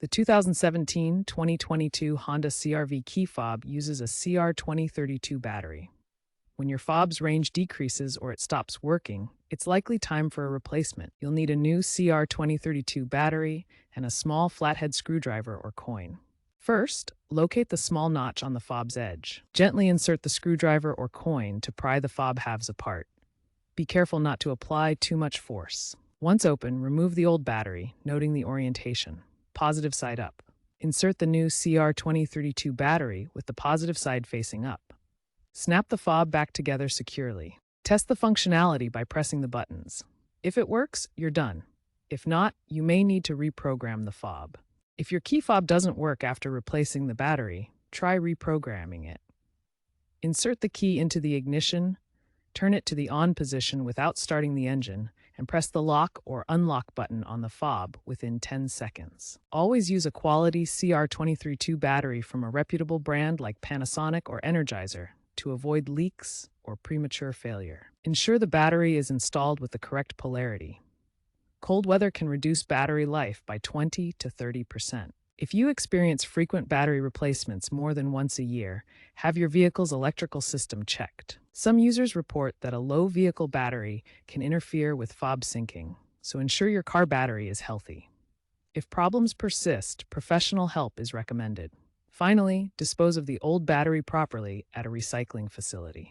The 2017-2022 Honda CRV key fob uses a CR2032 battery. When your fob's range decreases or it stops working, it's likely time for a replacement. You'll need a new CR2032 battery and a small flathead screwdriver or coin. First, locate the small notch on the fob's edge. Gently insert the screwdriver or coin to pry the fob halves apart. Be careful not to apply too much force. Once open, remove the old battery, noting the orientation. Positive side up. Insert the new CR2032 battery with the positive side facing up. Snap the fob back together securely. Test the functionality by pressing the buttons. If it works, you're done. If not, you may need to reprogram the fob. If your key fob doesn't work after replacing the battery, try reprogramming it. Insert the key into the ignition, turn it to the on position without starting the engine, and press the lock or unlock button on the fob within 10 seconds. Always use a quality CR2032 battery from a reputable brand like Panasonic or Energizer to avoid leaks or premature failure. Ensure the battery is installed with the correct polarity. Cold weather can reduce battery life by 20 to 30%. If you experience frequent battery replacements more than once a year, have your vehicle's electrical system checked. Some users report that a low vehicle battery can interfere with fob syncing, so ensure your car battery is healthy. If problems persist, professional help is recommended. Finally, dispose of the old battery properly at a recycling facility.